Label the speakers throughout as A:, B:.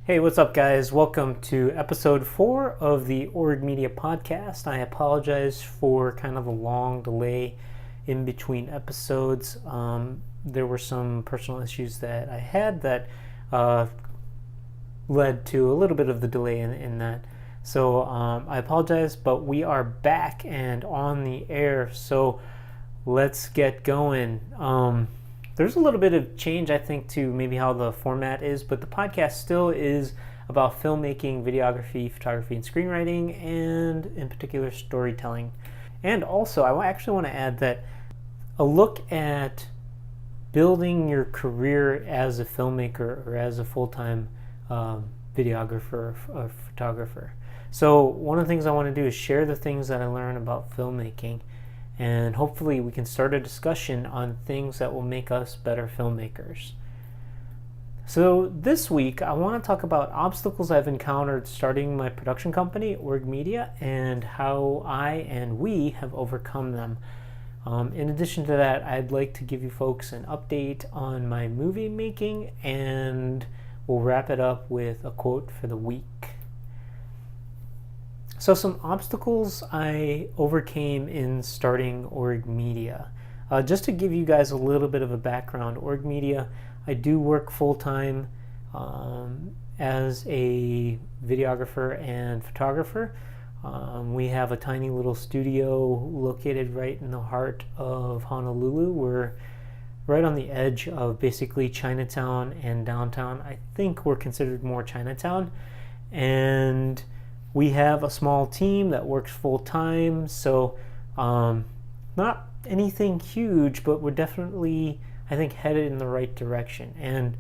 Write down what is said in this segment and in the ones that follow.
A: Hey, what's up, guys? Welcome to episode 4 of the Orig Media podcast. I apologize for kind of a long delay in between episodes. There were some personal issues that I had that led to a little bit of the delay in that. So I apologize, but we are back and on the air. So let's get going. There's a little bit of change, I think, to maybe how the format is, but the podcast still is about filmmaking, videography, photography, and screenwriting, and in particular, storytelling. And also, I actually want to add that a look at building your career as a filmmaker or as a full-time videographer or photographer. So one of the things I want to do is share the things that I learn about filmmaking, and hopefully we can start a discussion on things that will make us better filmmakers. So this week I want to talk about obstacles I've encountered starting my production company, Orig Media, and how I and we have overcome them. In addition to that, I'd like to give you folks an update on my movie making, and we'll wrap it up with a quote for the week. So some obstacles I overcame in starting Orig Media. Just to give you guys a little bit of a background, Orig Media, I do work full-time as a videographer and photographer. We have a tiny little studio located right in the heart of Honolulu. We're right on the edge of basically Chinatown and downtown. I think we're considered more Chinatown. And we have a small team that works full-time, so not anything huge, but we're definitely, I think, headed in the right direction. And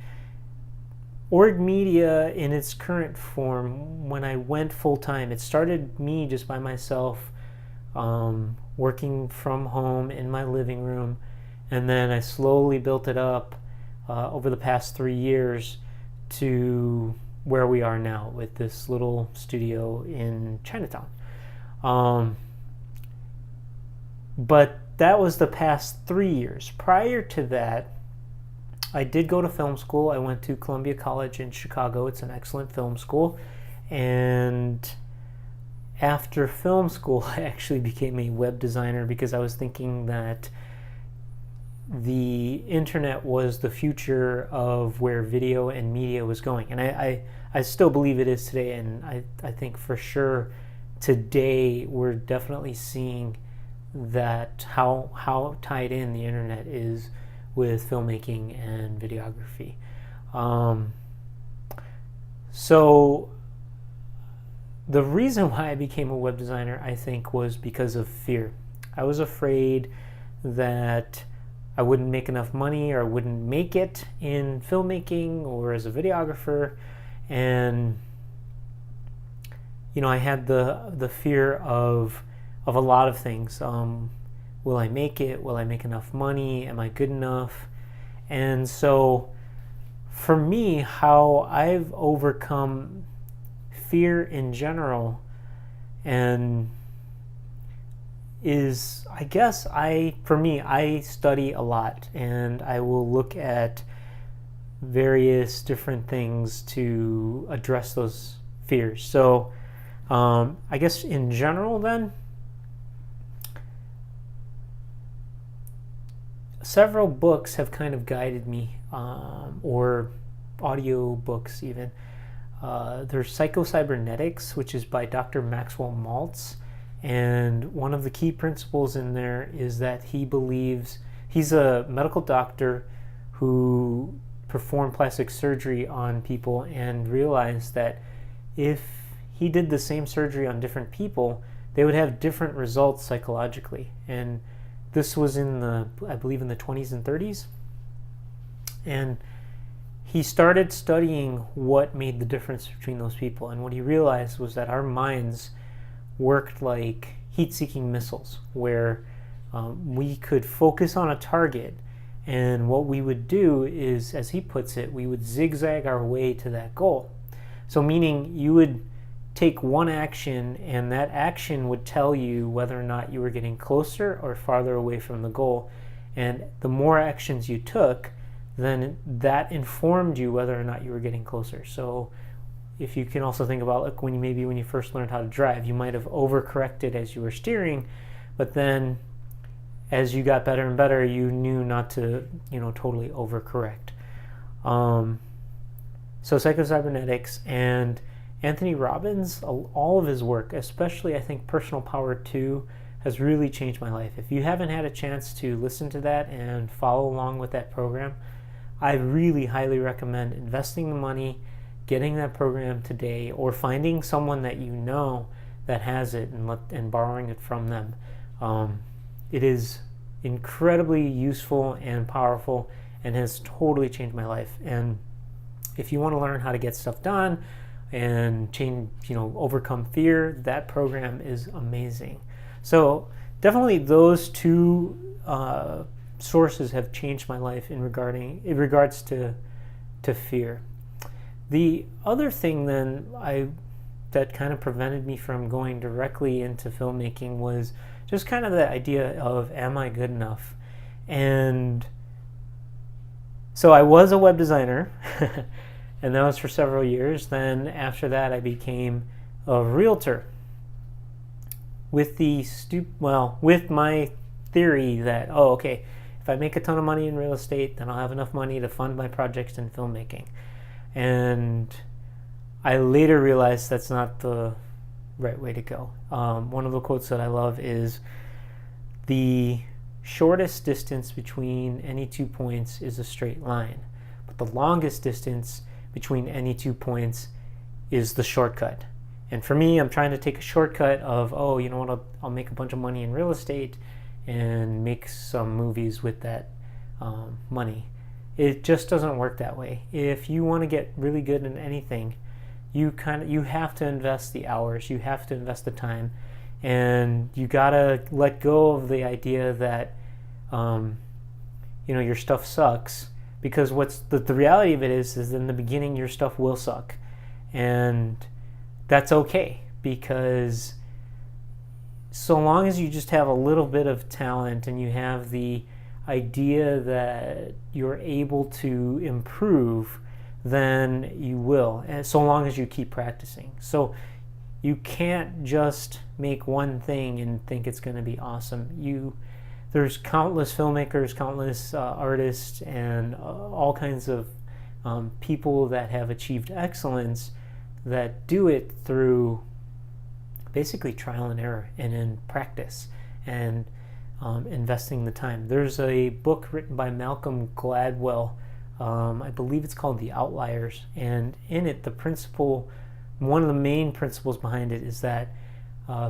A: Orig Media in its current form, when I went full-time, it started me just by myself, working from home in my living room, and then I slowly built it up over the past 3 years to where we are now with this little studio in Chinatown. But that was the past 3 years. Prior to that, I did go to film school. I went to Columbia College in Chicago. It's an excellent film school. And after film school, I actually became a web designer because I was thinking that the internet was the future of where video and media was going. And I still believe it is today, and I think for sure today we're definitely seeing that how tied in the internet is with filmmaking and videography. So the reason why I became a web designer, I think, was because of fear. I was afraid that I wouldn't make enough money, or I wouldn't make it in filmmaking or as a videographer. And I had the fear of a lot of things. Will I make it? Will I make enough money? Am I good enough? And so for me, how I've overcome fear in general and is, I guess, I study a lot, and I will look at various different things to address those fears. So I guess in general then, several books have kind of guided me, or audio books even. There's Psycho-Cybernetics, which is by Dr. Maxwell Maltz. And one of the key principles in there is that he believes, he's a medical doctor who performed plastic surgery on people and realized that if he did the same surgery on different people, they would have different results psychologically. And this was I believe in the 20s and 30s. And he started studying what made the difference between those people. And what he realized was that our minds worked like heat-seeking missiles, where we could focus on a target, and what we would do is, as he puts it, we would zigzag our way to that goal. So meaning you would take one action, and that action would tell you whether or not you were getting closer or farther away from the goal. And the more actions you took, then that informed you whether or not you were getting closer. So if you can also think about like when you first learned how to drive, you might have overcorrected as you were steering, but then as you got better and better, you knew not to, totally overcorrect. So Psycho-Cybernetics and Anthony Robbins, all of his work, especially I think Personal Power 2, has really changed my life. If you haven't had a chance to listen to that and follow along with that program, I really highly recommend investing the money, getting that program today, or finding someone that you know that has it and borrowing it from them. It is incredibly useful and powerful and has totally changed my life. And if you want to learn how to get stuff done and overcome fear, that program is amazing. So definitely those two sources have changed my life in regards to fear. The other thing then that kind of prevented me from going directly into filmmaking was just kind of the idea of, am I good enough? And so I was a web designer, and that was for several years. Then after that, I became a realtor with with my theory that, if I make a ton of money in real estate, then I'll have enough money to fund my projects in filmmaking. And I later realized that's not the right way to go. One of the quotes that I love is, the shortest distance between any 2 points is a straight line, but the longest distance between any 2 points is the shortcut. And for me, I'm trying to take a shortcut of, you know what, I'll make a bunch of money in real estate and make some movies with that money. It just doesn't work that way. If you want to get really good in anything, you have to invest the hours, you have to invest the time, and you gotta let go of the idea that your stuff sucks, because what's the reality of it is in the beginning your stuff will suck, and that's okay, because so long as you just have a little bit of talent and you have the idea that you're able to improve, then you will, and so long as you keep practicing. So you can't just make one thing and think it's going to be awesome. There's countless filmmakers, countless artists, and all kinds of people that have achieved excellence that do it through basically trial and error and in practice and investing the time. There's a book written by Malcolm Gladwell, I believe it's called The Outliers, and in it one of the main principles behind it is that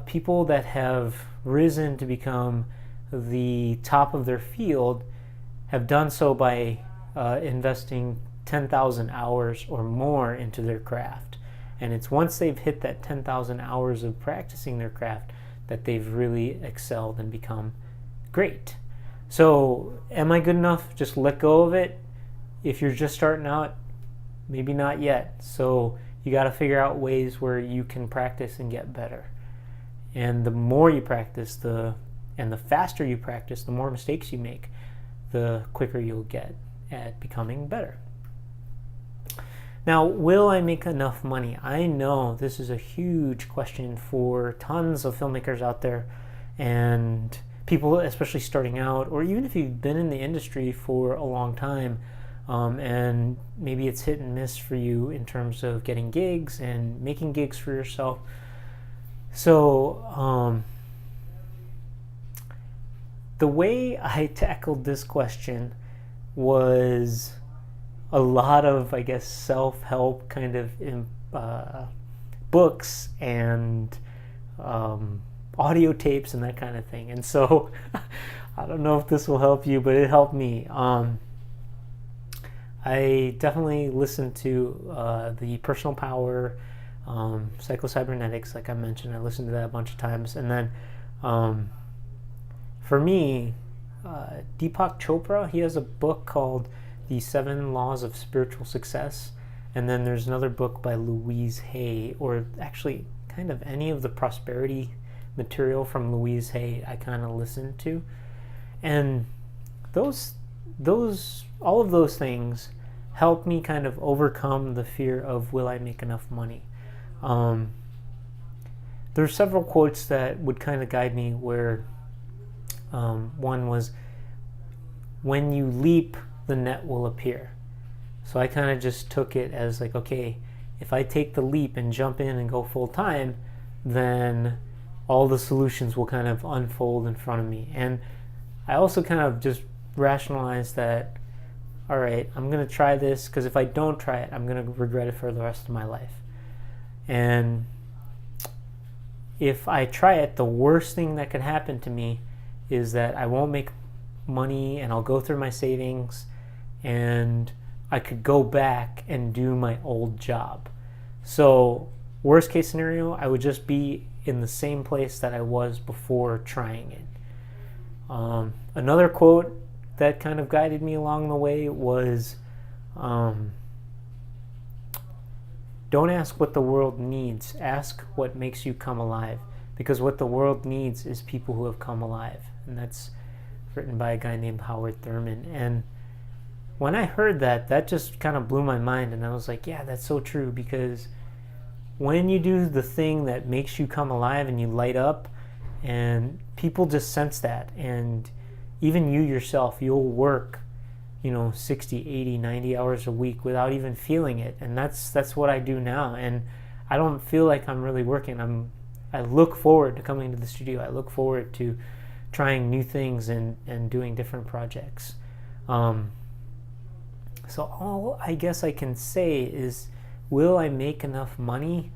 A: people that have risen to become the top of their field have done so by investing 10,000 hours or more into their craft. And it's once they've hit that 10,000 hours of practicing their craft that they've really excelled and become great. So am I good enough? Just let go of it. If you're just starting out, maybe not yet. So you got to figure out ways where you can practice and get better. And the more you practice, and the faster you practice, the more mistakes you make, the quicker you'll get at becoming better. Now, will I make enough money? I know this is a huge question for tons of filmmakers out there, and people especially starting out, or even if you've been in the industry for a long time, and maybe it's hit and miss for you in terms of getting gigs and making gigs for yourself. So the way I tackled this question was a lot of, I guess, self-help kind of books and audio tapes and that kind of thing. And so I don't know if this will help you, but it helped me. I definitely listened to the Personal Power, Psycho-Cybernetics, like I mentioned. I listened to that a bunch of times. And then for me, Deepak Chopra, he has a book called The 7 Laws of Spiritual Success. And then there's another book by Louise Hay, or actually kind of any of the prosperity material from Louise Hay I kind of listened to. And all of those things helped me kind of overcome the fear of, will I make enough money? There's several quotes that would kind of guide me where one was, when you leap, the net will appear. So I kind of just took it as like, okay, if I take the leap and jump in and go full time, then all the solutions will kind of unfold in front of me. And I also kind of just rationalized that, all right, I'm going to try this, because if I don't try it, I'm going to regret it for the rest of my life. And if I try it, the worst thing that could happen to me is that I won't make money, and I'll go through my savings, and I could go back and do my old job. So worst case scenario, I would just be in the same place that I was before trying it. Another quote that kind of guided me along the way was, don't ask what the world needs, ask what makes you come alive. Because what the world needs is people who have come alive. And that's written by a guy named Howard Thurman. And when I heard that, that just kind of blew my mind. And I was like, yeah, that's so true. Because when you do the thing that makes you come alive and you light up, and people just sense that, and even you yourself, you'll work 60, 80, 90 hours a week without even feeling it. And that's what I do now. And I don't feel like I'm really working. I look forward to coming to the studio. I look forward to trying new things and doing different projects. So all I guess I can say is, will I make enough money?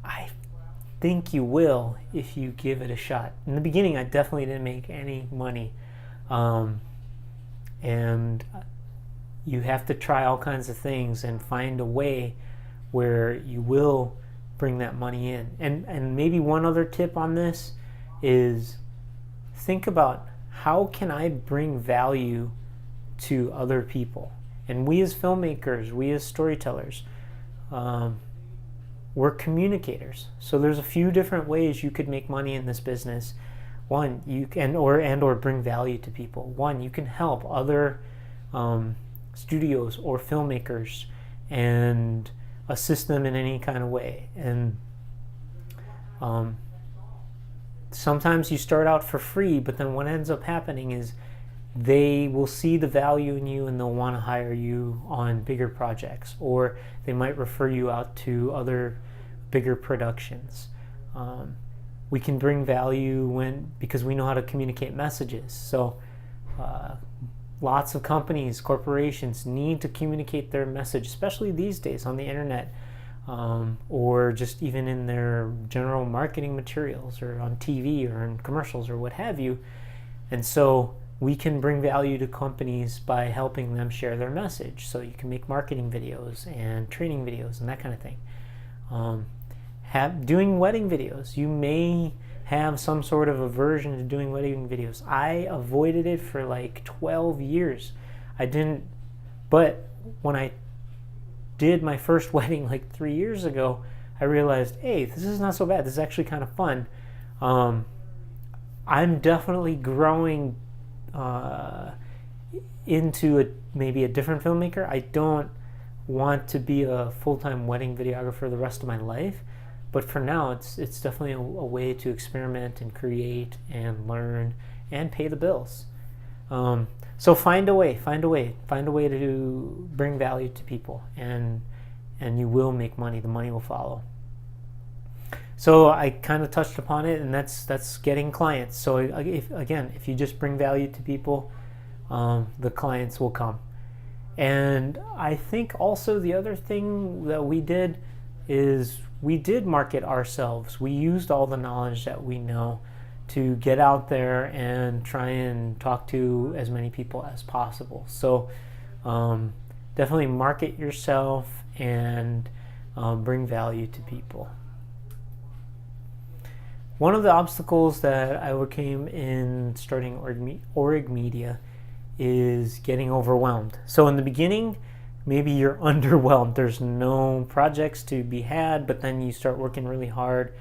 A: I think you will if you give it a shot. In the beginning, I definitely didn't make any money. And you have to try all kinds of things and find a way where you will bring that money in. And maybe one other tip on this is, think about, how can I bring value to other people? And we as filmmakers, we as storytellers, we're communicators. So there's a few different ways you could make money in this business. One, you can or bring value to people. One, you can help other studios or filmmakers and assist them in any kind of way. And sometimes you start out for free, but then what ends up happening is they will see the value in you and they'll want to hire you on bigger projects, or they might refer you out to other bigger productions. We can bring value because we know how to communicate messages. So lots of companies, corporations need to communicate their message, especially these days on the internet, or just even in their general marketing materials, or on TV, or in commercials, or what have you. And so we can bring value to companies by helping them share their message. So you can make marketing videos and training videos and that kind of thing. Doing wedding videos. You may have some sort of aversion to doing wedding videos. I avoided it for like 12 years. But when I did my first wedding like 3 years ago, I realized, hey, this is not so bad. This is actually kind of fun. I'm definitely growing into maybe a different filmmaker. I don't want to be a full-time wedding videographer the rest of my life. But for now, it's definitely a way to experiment and create and learn and pay the bills. So find a way to bring value to people, and you will make money. The money will follow. So I kind of touched upon it, and that's getting clients. So if you just bring value to people, the clients will come. And I think also the other thing that we did is we did market ourselves. We used all the knowledge that we know to get out there and try and talk to as many people as possible. So definitely market yourself and bring value to people. One of the obstacles that I overcame in starting Orig Media is getting overwhelmed. So in the beginning, maybe you're underwhelmed. There's no projects to be had, but then you start working really hard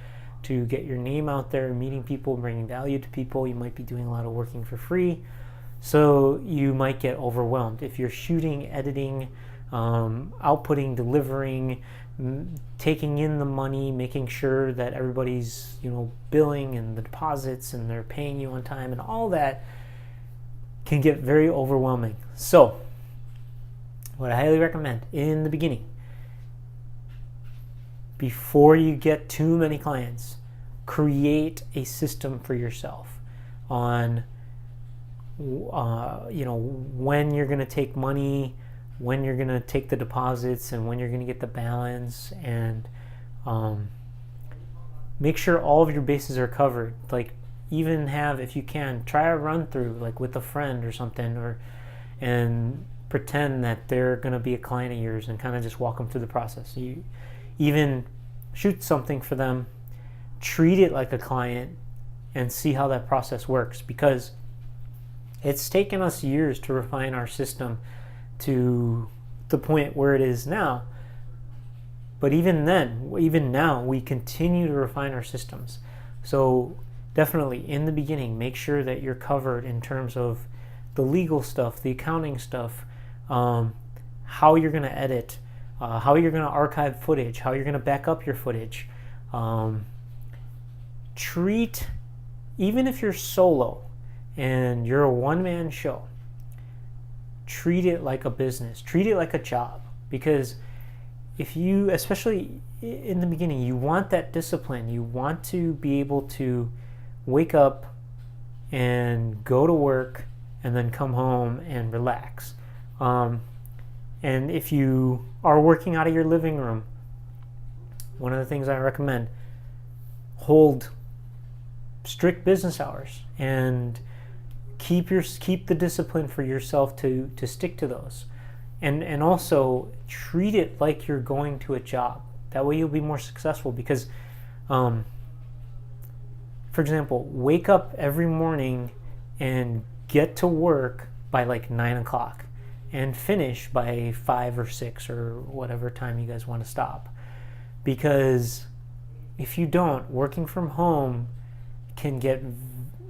A: to get your name out there, meeting people, bringing value to people. You might be doing a lot of working for free, so you might get overwhelmed. If you're shooting, editing, outputting, delivering, taking in the money, making sure that everybody's, billing and the deposits and they're paying you on time, and all that can get very overwhelming. So what I highly recommend in the beginning, before you get too many clients, create a system for yourself on when you're going to take money, when you're going to take the deposits, and when you're going to get the balance, and make sure all of your bases are covered. Like, even have, if you can, try a run through, like with a friend or something, and pretend that they're going to be a client of yours and kind of just walk them through the process. You even shoot something for them, treat it like a client, and see how that process works, because it's taken us years to refine our system to the point where it is now. But even now, we continue to refine our systems. So definitely in the beginning, make sure that you're covered in terms of the legal stuff, the accounting stuff, how you're going to edit, how you're going to archive footage, how you're going to back up your footage. Treat, even if you're solo and you're a one-man show, treat it like a business, treat it like a job. Because if you, especially in the beginning, you want that discipline. You want to be able to wake up and go to work and then come home and relax. And if you are working out of your living room, one of the things I recommend, hold strict business hours and keep the discipline for yourself to stick to those. And also treat it like you're going to a job. That way you'll be more successful, because for example, wake up every morning and get to work by like 9 o'clock and finish by 5 or 6 or whatever time you guys want to stop. Because if you don't, working from home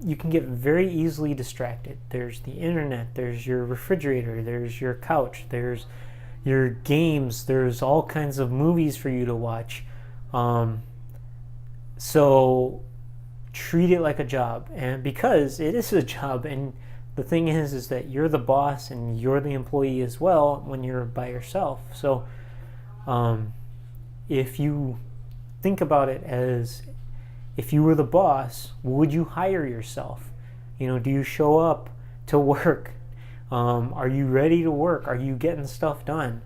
A: you can get very easily distracted. There's the internet, there's your refrigerator, there's your couch, there's your games, there's all kinds of movies for you to watch. So treat it like a job, and because it is a job, and the thing is that you're the boss and you're the employee as well when you're by yourself. So if you think about it as, if you were the boss, would you hire yourself? Do you show up to work? Are you ready to work? Are you getting stuff done?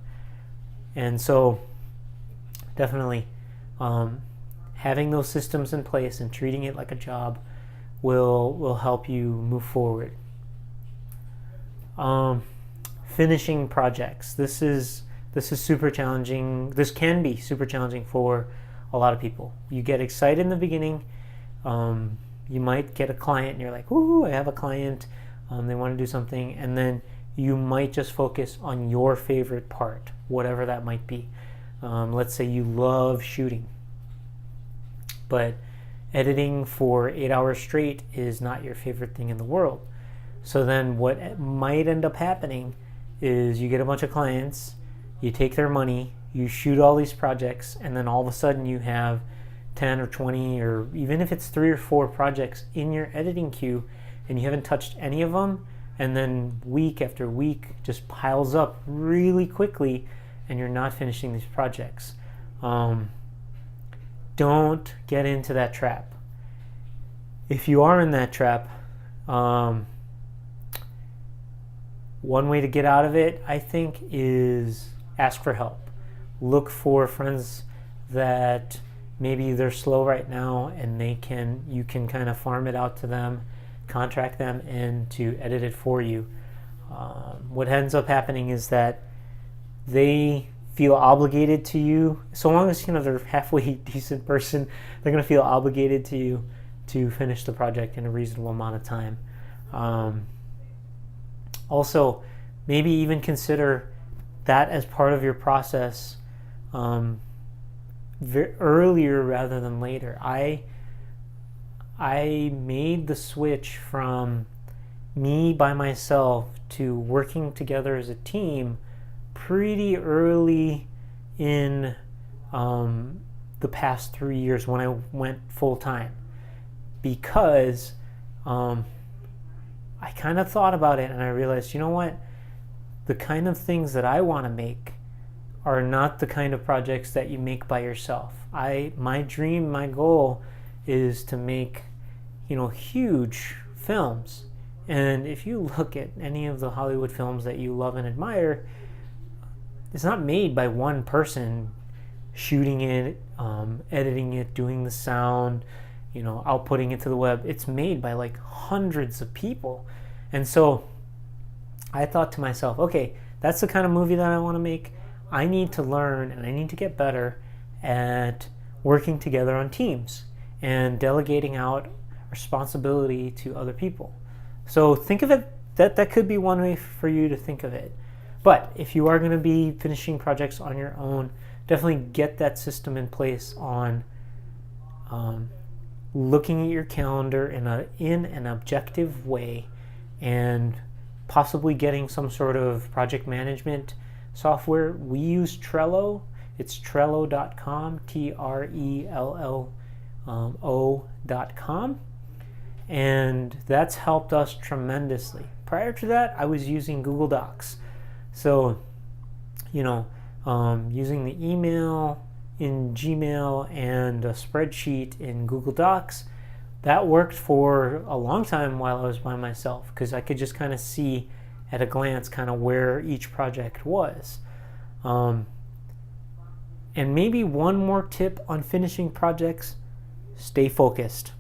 A: And so definitely having those systems in place and treating it like a job will help you move forward. Finishing projects. This is super challenging. This can be super challenging for a lot of people. You get excited in the beginning. You might get a client and you're like, "Ooh, I have a client." They want to do something, and then you might just focus on your favorite part, whatever that might be. Let's say you love shooting, but editing for 8 hours straight is not your favorite thing in the world. So then what might end up happening is you get a bunch of clients, you take their money, you shoot all these projects, and then all of a sudden you have 10 or 20, or even if it's 3 or 4 projects in your editing queue, and you haven't touched any of them, and then week after week just piles up really quickly, and you're not finishing these projects. Don't get into that trap. If you are in that trap, one way to get out of it, I think, is ask for help. Look for friends that maybe they're slow right now, and you can kind of farm it out to them, contract them in to edit it for you. What ends up happening is that they feel obligated to you. So long as they're a halfway decent person, they're going to feel obligated to you to finish the project in a reasonable amount of time. Also, maybe even consider that as part of your process earlier rather than later. I made the switch from me by myself to working together as a team pretty early in the past 3 years when I went full time, because I kind of thought about it and I realized, you know what? The kind of things that I want to make are not the kind of projects that you make by yourself. My dream, my goal is to make, huge films. And if you look at any of the Hollywood films that you love and admire, it's not made by one person shooting it, editing it, doing the sound, outputting it to the web. It's made by like hundreds of people. And so I thought to myself, okay, that's the kind of movie that I want to make. I need to learn and I need to get better at working together on teams and delegating out responsibility to other people. So think of it, that could be one way for you to think of it. But if you are going to be finishing projects on your own, definitely get that system in place on looking at your calendar in an objective way, and possibly getting some sort of project management software. We use Trello. It's Trello.com, Trello.com. And that's helped us tremendously. Prior to that, I was using Google Docs. So, using the email in Gmail and a spreadsheet in Google Docs, that worked for a long time while I was by myself, because I could just kind of see at a glance kind of where each project was. And maybe one more tip on finishing projects: stay focused.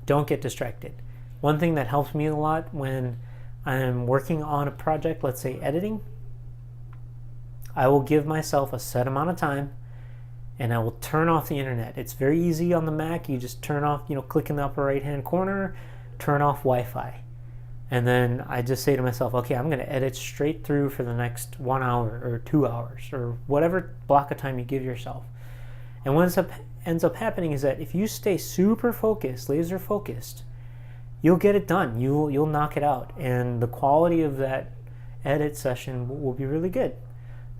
A: Don't get distracted. One thing that helps me a lot when I'm working on a project, let's say editing, I will give myself a set amount of time and I will turn off the internet. It's very easy on the Mac. You just turn off, click in the upper right hand corner, turn off Wi-Fi. And then I just say to myself, okay, I'm going to edit straight through for the next 1 hour or 2 hours or whatever block of time you give yourself. And what ends up happening is that if you stay super focused, laser focused, you'll get it done. You'll knock it out, and the quality of that edit session will be really good.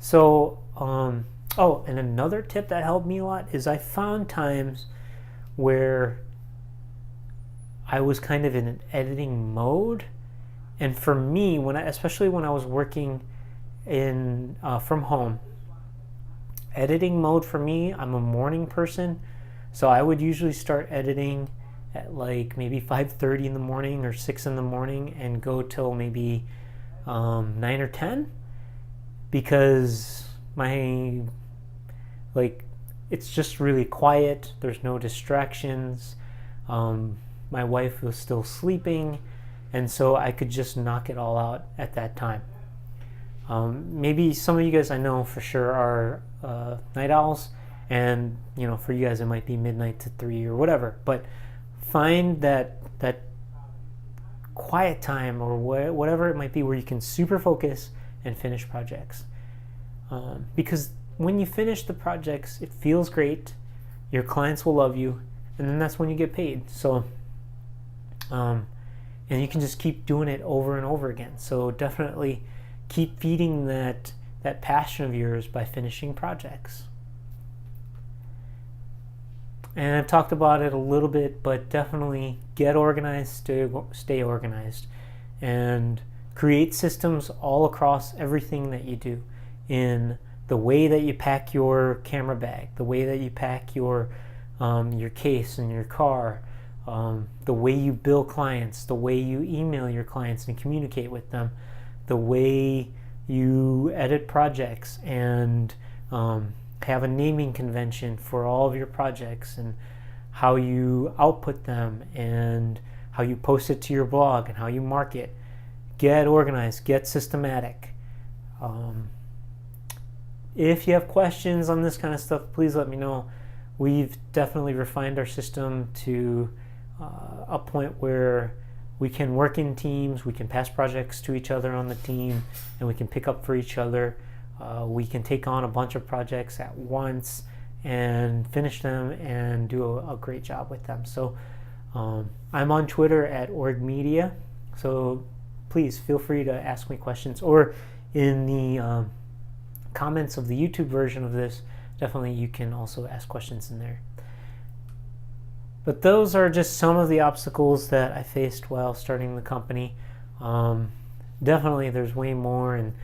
A: So, and another tip that helped me a lot is I found times where I was kind of in an editing mode, and for me, especially when I was working in from home, editing mode for me, I'm a morning person, so I would usually start editing at like maybe 5:30 in the morning or 6 in the morning and go till maybe 9 or 10, because it's just really quiet. There's no distractions. My wife was still sleeping, and so I could just knock it all out at that time. Maybe some of you guys I know for sure are night owls, and for you guys it might be midnight to 3 or whatever, but find that quiet time or whatever it might be where you can super focus and finish projects, because when you finish the projects, it feels great, your clients will love you, and then that's when you get paid. So and you can just keep doing it over and over again. So definitely keep feeding that passion of yours by finishing projects. And I've talked about it a little bit, but definitely get organized, stay organized, and create systems all across everything that you do, in the way that you pack your camera bag, the way that you pack your case in your car, the way you bill clients, the way you email your clients and communicate with them, the way you edit projects and have a naming convention for all of your projects, and how you output them and how you post it to your blog and how you market. Get organized, get systematic. If you have questions on this kind of stuff, please let me know. We've definitely refined our system to a point where we can work in teams, we can pass projects to each other on the team, and we can pick up for each other. We can take on a bunch of projects at once and finish them and do a great job with them. So I'm on Twitter at Orig Media, so please feel free to ask me questions. Or in the comments of the YouTube version of this, definitely you can also ask questions in there. But those are just some of the obstacles that I faced while starting the company. Definitely there's way more, and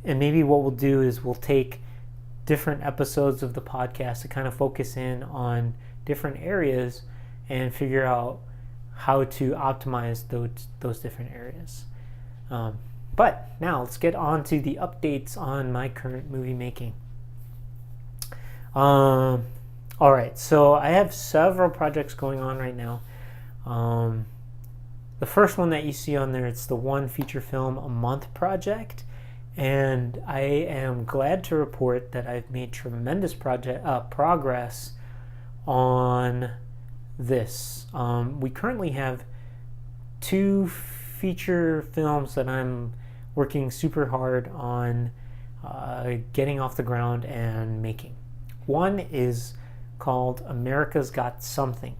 A: maybe what we'll do is we'll take different episodes of the podcast to kind of focus in on different areas and figure out how to optimize those different areas. But now let's get on to the updates on my current movie making. All right, so I have several projects going on right now. The first one that you see on there, it's the one feature film a month project, and I am glad to report that I've made tremendous progress on this. We currently have 2 feature films that I'm working super hard on getting off the ground and making. One is called America's Got Something,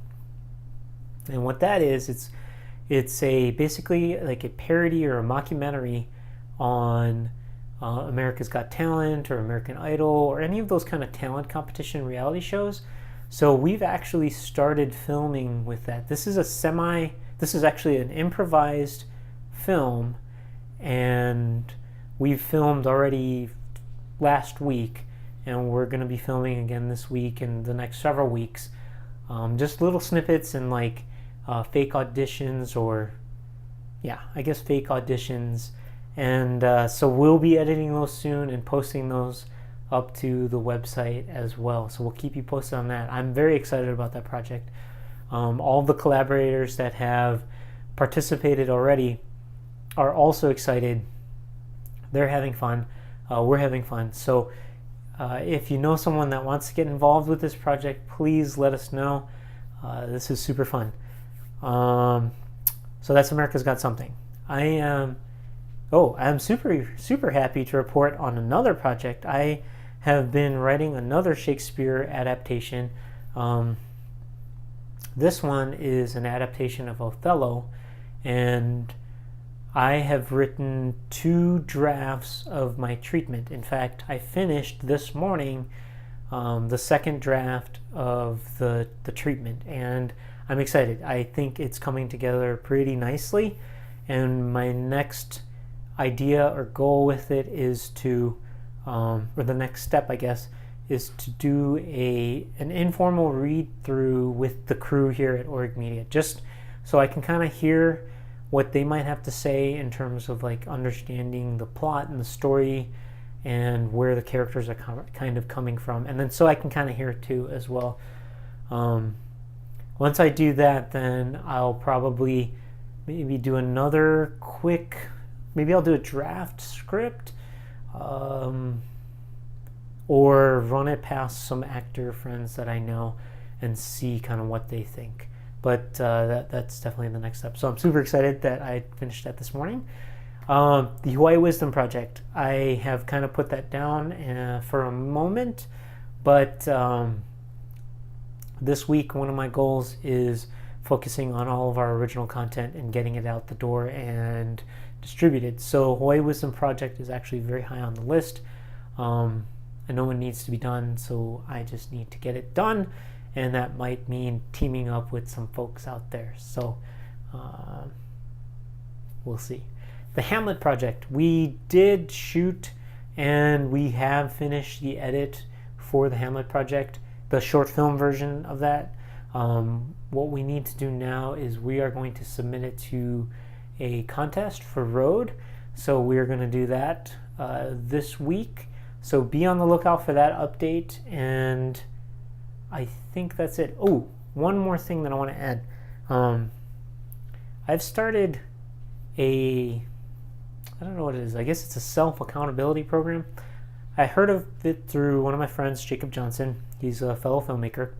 A: and what that is, it's a basically like a parody or a mockumentary on America's Got Talent or American Idol or any of those kind of talent competition reality shows. So we've actually started filming with that. This is actually an improvised film, and we've filmed already last week, and we're going to be filming again this week and the next several weeks. Just little snippets and like fake auditions, or fake auditions. And so we'll be editing those soon and posting those up to the website as well. So we'll keep you posted on that. I'm very excited about that project. All the collaborators that have participated already are also excited. They're having fun. We're having fun. So if you know someone that wants to get involved with this project, please let us know. This is super fun. So that's America's Got Something. I'm super happy to report on another project. I have been writing another Shakespeare adaptation. This one is an adaptation of Othello, and I have written 2 drafts of my treatment. In fact, I finished this morning the second draft of the treatment, and I'm excited. I think it's coming together pretty nicely, and my next idea or goal with it is to, or the next step, I guess, is to do an informal read through with the crew here at Orig Media, just so I can kind of hear what they might have to say in terms of like understanding the plot and the story and where the characters are kind of coming from, and then so I can kind of hear it too as well. Once I do that, then I'll probably maybe do another quick, maybe I'll do a draft script, or run it past some actor friends that I know and see kind of what they think. But that's definitely the next step. So I'm super excited that I finished that this morning. The Hawaii Wisdom Project, I have kind of put that down for a moment, but this week one of my goals is focusing on all of our original content and getting it out the door and distributed. So Hawaii Wisdom Project is actually very high on the list. I know it needs to be done, so I just need to get it done, and that might mean teaming up with some folks out there. So we'll see. The Hamlet Project, we did shoot and we have finished the edit for the Hamlet Project, the short film version of that. What we need to do now is we are going to submit it to a contest for Road. So we are going to do that this week. So be on the lookout for that update, and I think that's it. Oh, one more thing that I want to add. I've started I don't know what it is. I guess it's a self-accountability program. I heard of it through one of my friends, Jacob Johnson. He's a fellow filmmaker,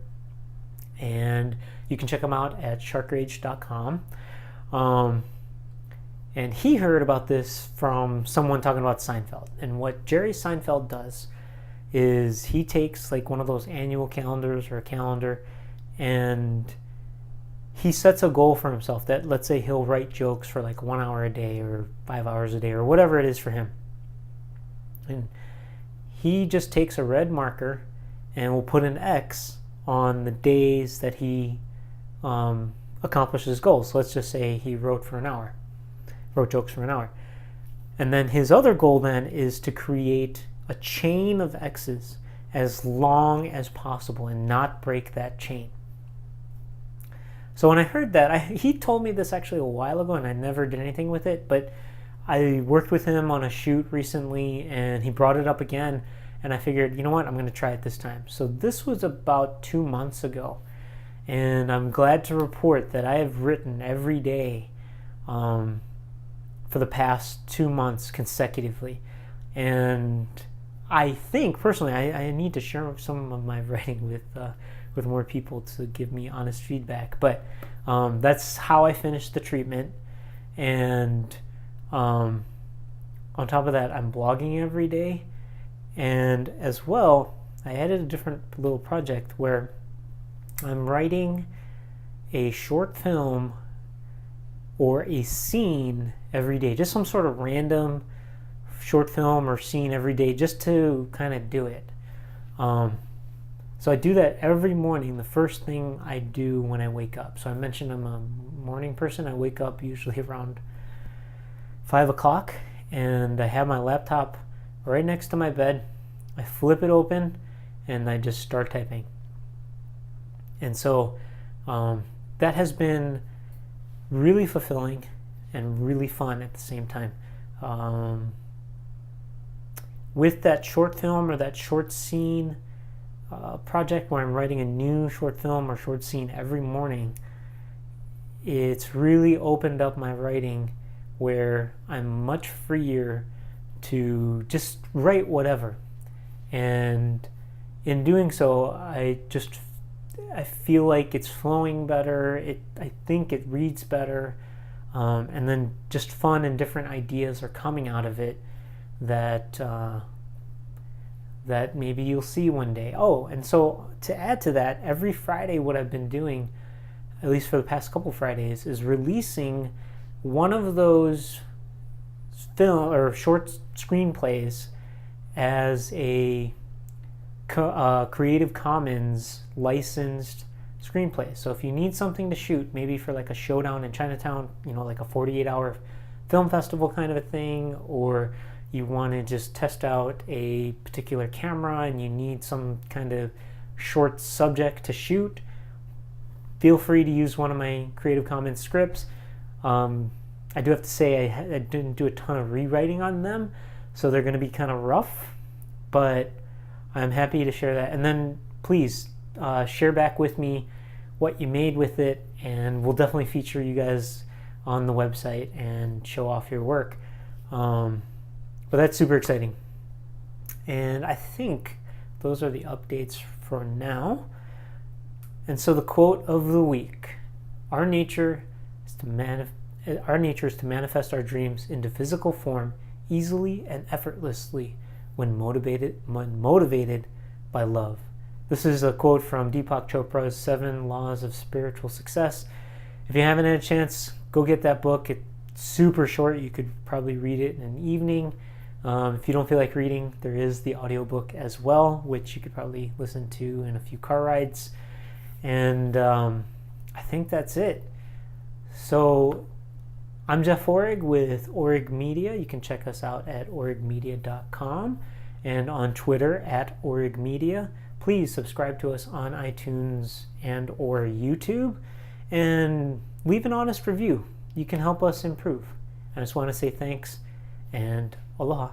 A: and you can check him out at sharkrage.com. And he heard about this from someone talking about Seinfeld. And what Jerry Seinfeld does is he takes like one of those annual calendars or a calendar, and he sets a goal for himself that, let's say, he'll write jokes for like 1 hour a day or 5 hours a day or whatever it is for him. And he just takes a red marker and will put an X on the days that he accomplishes his goals. So let's just say he wrote jokes for an hour. And then his other goal then is to create a chain of X's as long as possible and not break that chain. So when I heard that, he told me this actually a while ago, and I never did anything with it, but I worked with him on a shoot recently, and he brought it up again, and I figured, you know what, I'm going to try it this time. So this was about 2 months ago, and I'm glad to report that I have written every day for the past 2 months consecutively. And I think, personally, I need to share some of my writing with more people to give me honest feedback. But that's how I finished the treatment. And on top of that, I'm blogging every day. And as well, I added a different little project where I'm writing a short film or a scene every day, just some sort of random short film or scene every day, just to kind of do it. So I do that every morning, the first thing I do when I wake up. So I mentioned I'm a morning person. I wake up usually around 5 o'clock, and I have my laptop right next to my bed. I flip it open, and I just start typing. And so that has been really fulfilling and really fun at the same time. With that short film or that short scene project where I'm writing a new short film or short scene every morning, it's really opened up my writing where I'm much freer to just write whatever. And in doing so, I feel like it's flowing better. I think it reads better. And then just fun and different ideas are coming out of it that maybe you'll see one day. Oh, and so to add to that, every Friday what I've been doing, at least for the past couple Fridays, is releasing one of those film or short screenplays as a Creative Commons licensed screenplay. So if you need something to shoot, maybe for like a showdown in Chinatown, like a 48-hour film festival kind of a thing, or you want to just test out a particular camera and you need some kind of short subject to shoot, feel free to use one of my Creative Commons scripts. I do have to say I didn't do a ton of rewriting on them, so they're going to be kind of rough, but I'm happy to share that. And then please share back with me what you made with it, and we'll definitely feature you guys on the website and show off your work. But that's super exciting. And I think those are the updates for now. And so the quote of the week: Our nature is to manifest our dreams into physical form easily and effortlessly when motivated by love. This is a quote from Deepak Chopra's 7 Laws of Spiritual Success. If you haven't had a chance, go get that book. It's super short. You could probably read it in an evening. If you don't feel like reading, there is the audiobook as well, which you could probably listen to in a few car rides. And I think that's it. So I'm Jeff Orig with Orig Media. You can check us out at origmedia.com and on Twitter at Orig Media. Please subscribe to us on iTunes and or YouTube and leave an honest review. You can help us improve. I just want to say thanks and aloha.